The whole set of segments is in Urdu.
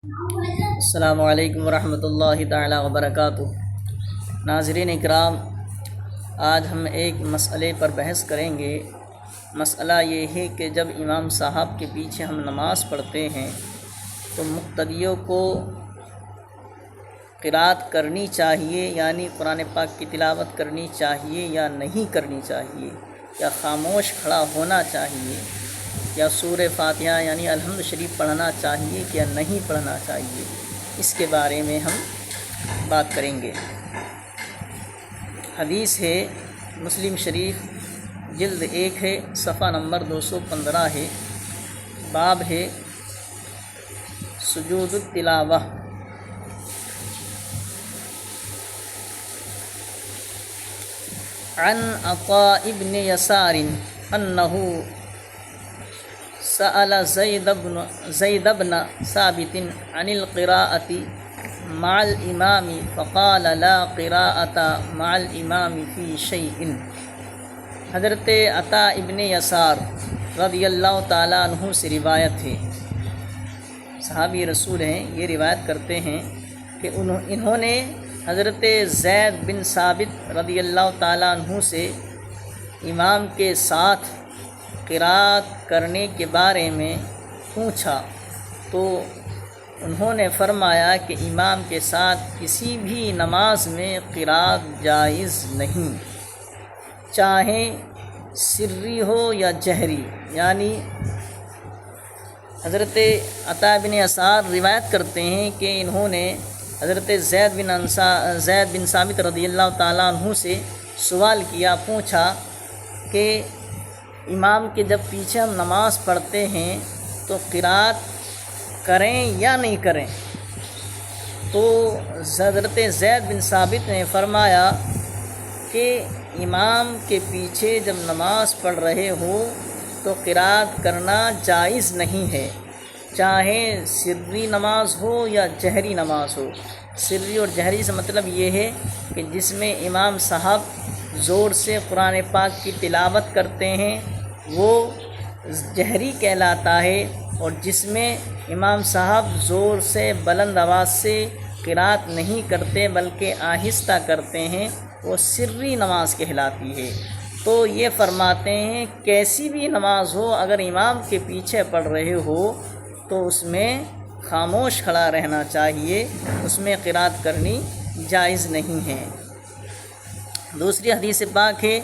السلام علیکم ورحمۃ اللہ تعالیٰ وبرکاتہ۔ ناظرین اکرام، آج ہم ایک مسئلے پر بحث کریں گے۔ مسئلہ یہ ہے کہ جب امام صاحب کے پیچھے ہم نماز پڑھتے ہیں تو مقتدیوں کو قرات کرنی چاہیے، یعنی قرآن پاک کی تلاوت کرنی چاہیے یا نہیں کرنی چاہیے، یا خاموش کھڑا ہونا چاہیے، یا سورہ فاتحہ یعنی الحمد شریف پڑھنا چاہیے یا نہیں پڑھنا چاہیے، اس کے بارے میں ہم بات کریں گے۔ حدیث ہے مسلم شریف جلد 1 ہے، صفحہ نمبر 215 ہے، باب ہے سجود التلاوہ۔ عن عطاء بن یسار انہ سأل زید بن ثابت عن القراءة مع الإمام فقال لا قراءة مع الإمام في شيء۔ حضرت عطاء ابن یسار رضی اللہ تعالیٰ عنہ سے روایت ہے، صحابی رسول ہیں، یہ روایت کرتے ہیں کہ انہوں نے حضرت زید بن ثابت رضی اللہ تعالیٰ عنہ سے امام کے ساتھ قرات کرنے کے بارے میں پوچھا، تو انہوں نے فرمایا کہ امام کے ساتھ کسی بھی نماز میں قرات جائز نہیں، چاہے سری ہو یا جہری۔ یعنی حضرت عطاء بن یسار روایت کرتے ہیں کہ انہوں نے حضرت زید بن ثابت رضی اللہ تعالیٰ عنہ سے سوال کیا، پوچھا کہ امام کے جب پیچھے ہم نماز پڑھتے ہیں تو قرات کریں یا نہیں کریں؟ تو حضرت زید بن ثابت نے فرمایا کہ امام کے پیچھے جب نماز پڑھ رہے ہو تو قرات کرنا جائز نہیں ہے، چاہے سری نماز ہو یا جہری نماز ہو۔ سری اور جہری سے مطلب یہ ہے کہ جس میں امام صاحب زور سے قرآن پاک کی تلاوت کرتے ہیں وہ جہری کہلاتا ہے، اور جس میں امام صاحب زور سے بلند آواز سے قرات نہیں کرتے بلکہ آہستہ کرتے ہیں وہ سری نماز کہلاتی ہے۔ تو یہ فرماتے ہیں کیسی بھی نماز ہو، اگر امام کے پیچھے پڑھ رہے ہو تو اس میں خاموش کھڑا رہنا چاہیے، اس میں قرات کرنی جائز نہیں ہے۔ دوسری حدیث پاک ہے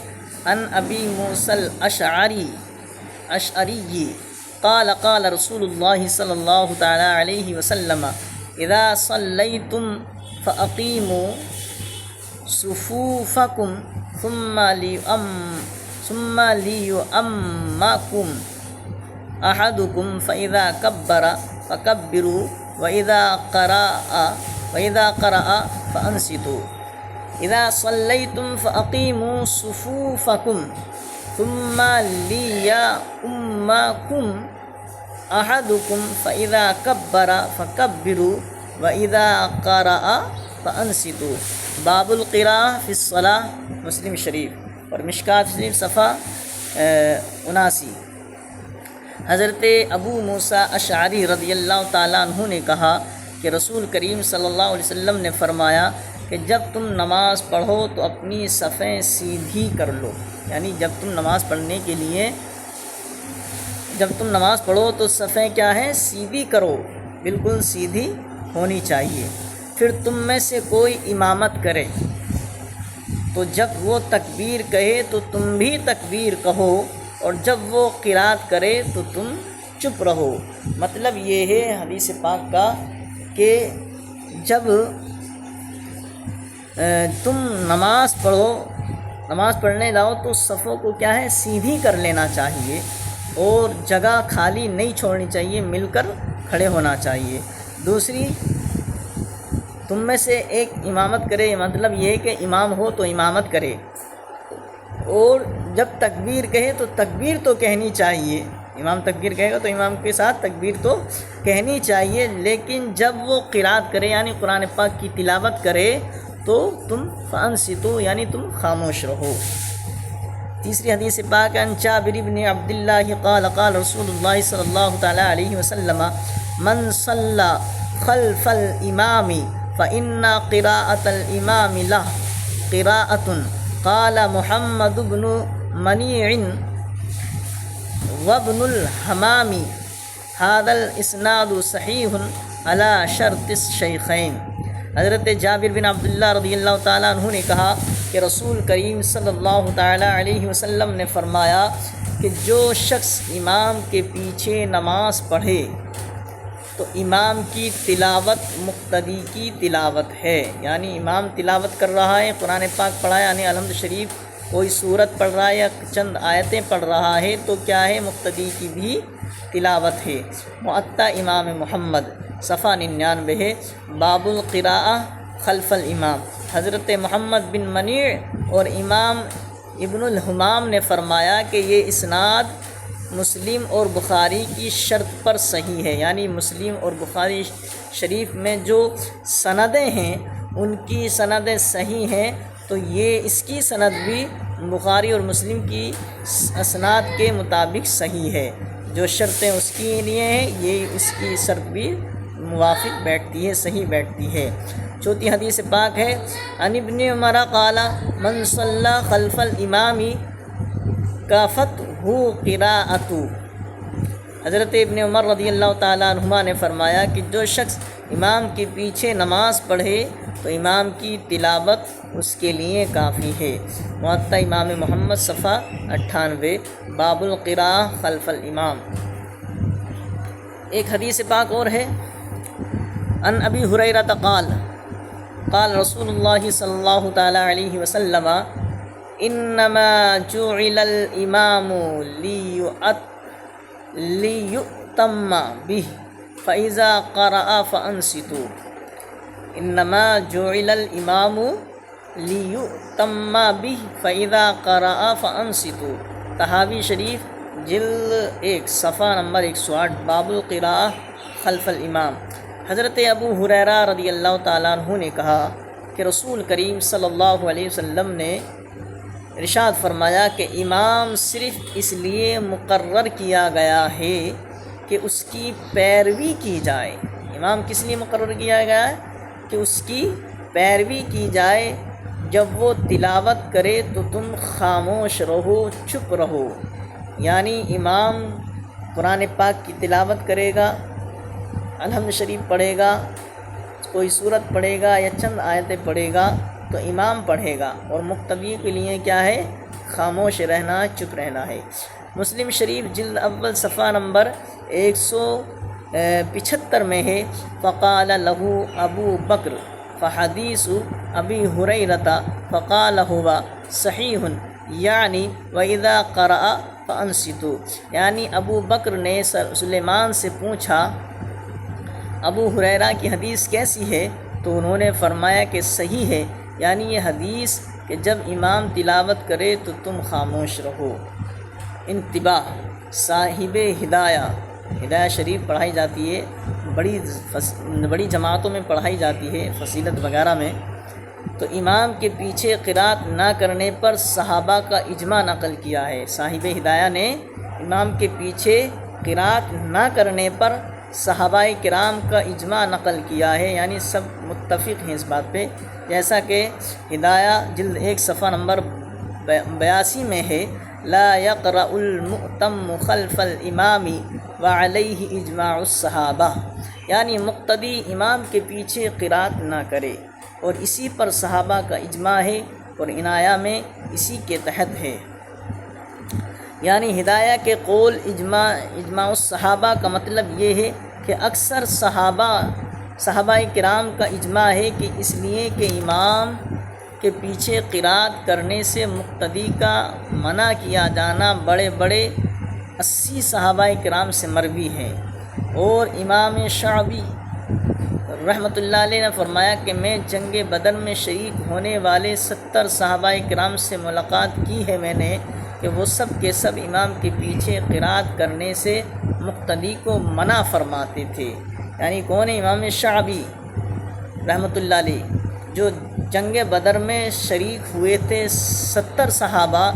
ان ابی موسیٰ الاشعری قال قال رسول اللہ صلی اللہ تعالی علیہ وسلم اذا صلیتم فاقیموا صفوفکم ثم لیؤمکم احدکم فاذا کبر فکبروا واذا قرأ فانصتوا۔ اذا صلیتم فاقیموا صفوفکم ثم لیؤمکم احدکم فاذا کبر فکبروا واذا قرأ فانصتوا۔ باب القراءة فی الصلاة، مسلم شریف اور مشکات شریف صفحہ 79۔ حضرت ابو موسیٰ اشعری رضی اللہ تعالیٰ عنہ نے کہا کہ رسول کریم صلی اللہ علیہ وسلم نے فرمایا کہ جب تم نماز پڑھو تو اپنی صفیں سیدھی کر لو، یعنی جب تم نماز پڑھنے کے لیے جب تم نماز پڑھو تو صفیں کیا ہیں؟ سیدھی کرو، بالکل سیدھی ہونی چاہیے۔ پھر تم میں سے کوئی امامت کرے تو جب وہ تکبیر کہے تو تم بھی تکبیر کہو، اور جب وہ قرات کرے تو تم چپ رہو۔ مطلب یہ ہے حدیث پاک کا کہ جب تم نماز پڑھنے جاؤ تو صفوں کو کیا ہے؟ سیدھی کر لینا چاہیے، اور جگہ خالی نہیں چھوڑنی چاہیے، مل کر کھڑے ہونا چاہیے۔ دوسری، تم میں سے ایک امامت کرے، مطلب یہ ہے کہ امام ہو تو امامت کرے، اور جب تکبیر کہے تو تکبیر تو کہنی چاہیے، امام تکبیر کہے گا تو امام کے ساتھ تکبیر تو کہنی چاہیے، لیکن جب وہ قرات کرے یعنی قرآن پاک کی تلاوت کرے تو تم فانصتوا یعنی تم خاموش رہو۔ تیسری حدیث پاک ان جابر بن عبداللہ قال قال رسول اللہ صلی اللہ تعالی علیہ وسلم من صلی خلف الامام فإن قراءة الامام له قراءة قال محمد بن منيع وابن الحمام هذا الاسناد صحیح علی شرط الشیخین۔ حضرت جابر بن عبداللہ رضی اللہ تعالیٰ عنہ نے کہا کہ رسول کریم صلی اللہ تعالیٰ علیہ وسلم نے فرمایا کہ جو شخص امام کے پیچھے نماز پڑھے تو امام کی تلاوت مقتدی کی تلاوت ہے، یعنی امام تلاوت کر رہا ہے، قرآن پاک پڑھا ہے، یعنی الحمد شریف کوئی صورت پڑھ رہا ہے یا چند آیتیں پڑھ رہا ہے تو کیا ہے، مقتدی کی بھی تلاوت ہے۔ معطا امام محمد صفحہ 99 ہے، باب القراءہ خلف الامام۔ حضرت محمد بن منیع اور امام ابن الحمام نے فرمایا کہ یہ اسناد مسلم اور بخاری کی شرط پر صحیح ہے، یعنی مسلم اور بخاری شریف میں جو سندیں ہیں ان کی سندیں صحیح ہیں، تو یہ اس کی سند بھی بخاری اور مسلم کی اسناد کے مطابق صحیح ہے، جو شرطیں اس کے لیے ہیں یہ اس کی شرط بھی موافق بیٹھتی ہے، صحیح بیٹھتی ہے۔ چوتھی حدیث پاک ہے، عن ابن عمر قال من صلی خلف الامام کافتہ قراءۃ۔ حضرت ابن عمر رضی اللہ تعالیٰ عنہما نے فرمایا کہ جو شخص امام کے پیچھے نماز پڑھے تو امام کی تلاوت اس کے لیے کافی ہے۔ معطا امام محمد صفحہ 98، باب القراءہ خلف الامام۔ ایک حدیث پاک اور ہے، عن ابی ہریرہ قال قال رسول اللہ صلی اللہ تعالیٰ علیہ وسلم انما جعل الامام لیؤتم به فاذا قرأ فانصتوا۔ انما جعل الامام لیؤتم به فاذا قرأ فانصتوا، طحاوی شریف جلد 1 صفحہ نمبر 108، باب القراءہ خلف الامام۔ حضرت ابو ہریرہ رضی اللہ تعالیٰ عنہ نے کہا کہ رسول کریم صلی اللہ علیہ وسلم نے ارشاد فرمایا کہ امام صرف اس لیے مقرر کیا گیا ہے کہ اس کی پیروی کی جائے۔ امام کس لیے مقرر کیا گیا ہے؟ کہ اس کی پیروی کی جائے۔ جب وہ تلاوت کرے تو تم خاموش رہو، چپ رہو، یعنی امام قرآن پاک کی تلاوت کرے گا، الحمد شریف پڑھے گا، کوئی صورت پڑھے گا یا چند آیتیں پڑھے گا تو امام پڑھے گا، اور مقتدی کے لیے کیا ہے؟ خاموش رہنا، چپ رہنا ہے۔ مسلم شریف جلد اول صفحہ نمبر 175 میں ہے، فقال له ابو بکر فحدیث ابی ہریرہ فقال هو صحیح یعنی وَإِذَا قَرَأَ فَأَنصِتُوا، یعنی ابو بکر نے سلیمان سے پوچھا ابو ہریرہ کی حدیث کیسی ہے، تو انہوں نے فرمایا کہ صحیح ہے، یعنی یہ حدیث کہ جب امام تلاوت کرے تو تم خاموش رہو۔ انتباہ، صاحب ہدایہ شریف پڑھائی جاتی ہے، بڑی جماعتوں میں پڑھائی جاتی ہے، فصیلت وغیرہ میں، تو امام کے پیچھے قرات نہ کرنے پر صحابہ کا اجماع نقل کیا ہے۔ صاحب ہدایہ نے امام کے پیچھے قرات نہ کرنے پر صحابہ کرام کا اجماع نقل کیا ہے، یعنی سب متفق ہیں اس بات پہ، جیسا کہ ہدایہ جلد 1 صفحہ نمبر 82 میں ہے، لا یقرأ المؤتم خلف الامام وعلیہ اجماع الصحابہ، یعنی مقتدی امام کے پیچھے قرات نہ کرے، اور اسی پر صحابہ کا اجماع ہے، اور عنایہ میں اسی کے تحت ہے۔ یعنی ہدایہ کے قول اجماع الصحابہ کا مطلب یہ ہے کہ اکثر صحابہ کرام کا اجماع ہے کہ اس لیے کہ امام کے پیچھے قرات کرنے سے مقتدی کا منع کیا جانا بڑے 80 صحابہ کرام سے مروی ہے۔ اور امام شعبی رحمۃ اللہ علیہ نے فرمایا کہ میں جنگ بدر میں شریک ہونے والے 70 صحابہ کرام سے ملاقات کی ہے میں نے، کہ وہ سب کے سب امام کے پیچھے قرات کرنے سے مقتدی کو منع فرماتے تھے۔ یعنی کون ہے؟ امام شعبی رحمۃ اللہ علیہ، جو جنگ بدر میں شریک ہوئے تھے 70 صحابہ،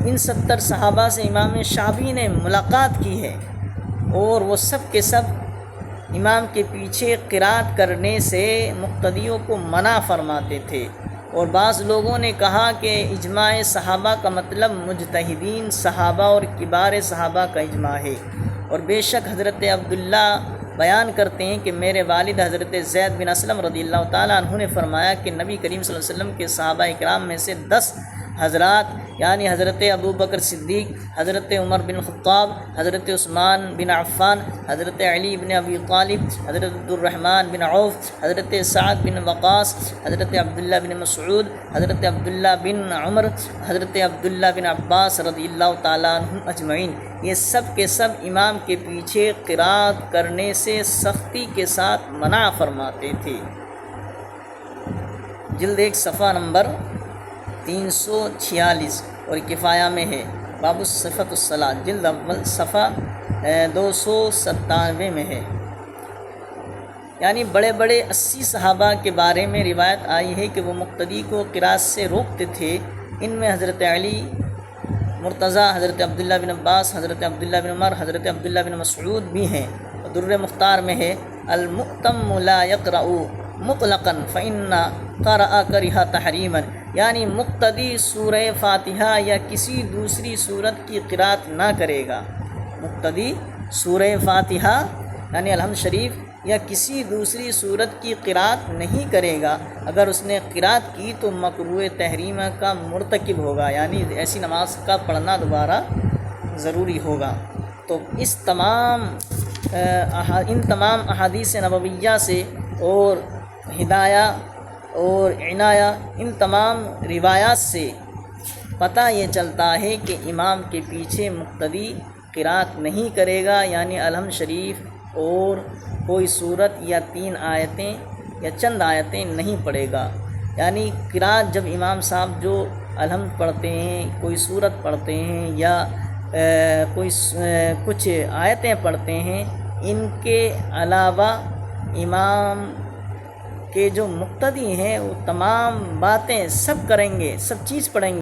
ان 70 صحابہ سے امام شعبی نے ملاقات کی ہے، اور وہ سب کے سب امام کے پیچھے قرات کرنے سے مقتدیوں کو منع فرماتے تھے۔ اور بعض لوگوں نے کہا کہ اجماع صحابہ کا مطلب مجتہدین صحابہ اور کبار صحابہ کا اجماع ہے۔ اور بے شک حضرت عبداللہ بیان کرتے ہیں کہ میرے والد حضرت زید بن اسلم رضی اللہ تعالیٰ عنہ نے فرمایا کہ نبی کریم صلی اللہ علیہ وسلم کے صحابہ اکرام میں سے 10 حضرات یعنی حضرت ابو بکر صدیق، حضرت عمر بن خطاب، حضرت عثمان بن عفان، حضرت علی بن ابی طالب، حضرت عبدالرحمن بن عوف، حضرت سعد بن وقاص، حضرت عبداللہ بن مسعود، حضرت عبداللہ بن عمر، حضرت عبداللہ بن عباس رضی اللہ تعالیٰ عنہم اجمعین، یہ سب کے سب امام کے پیچھے قرات کرنے سے سختی کے ساتھ منع فرماتے تھے۔ جلد 1 صفحہ نمبر 346 اور کفایہ میں ہے، باب صفت الصلاۃ جلد اول صفحہ 297 میں ہے۔ یعنی بڑے بڑے 80 صحابہ کے بارے میں روایت آئی ہے کہ وہ مقتدی کو قرات سے روکتے تھے۔ ان میں حضرت علی مرتضیٰ، حضرت عبداللہ بن عباس، حضرت عبداللہ بن عمر، حضرت عبداللہ بن مسعود بھی ہیں۔ در مختار میں ہے المؤتم لا یقرأ مطلقا فإن قرأ کرہ تحریما، یعنی مقتدی سورہ فاتحہ یا کسی دوسری صورت کی قرات نہ کرے گا۔ مقتدی سورہ فاتحہ یعنی الحمد شریف یا کسی دوسری صورت کی قرات نہیں کرے گا۔ اگر اس نے قرات کی تو مکروہ تحریمہ کا مرتکب ہوگا، یعنی ایسی نماز کا پڑھنا دوبارہ ضروری ہوگا۔ تو ان تمام احادیث نبویہ سے اور ہدایہ اور عنایہ، ان تمام روایات سے پتہ یہ چلتا ہے کہ امام کے پیچھے مقتدی قرات نہیں کرے گا، یعنی الحمد شریف اور کوئی صورت یا 3 آیتیں یا چند آیتیں نہیں پڑھے گا۔ یعنی قرات جب امام صاحب جو الحمد پڑھتے ہیں، کوئی صورت پڑھتے ہیں یا کچھ آیتیں پڑھتے ہیں، ان کے علاوہ امام کے جو مقتدی ہیں وہ تمام باتیں سب کریں گے، سب چیز پڑھیں گے۔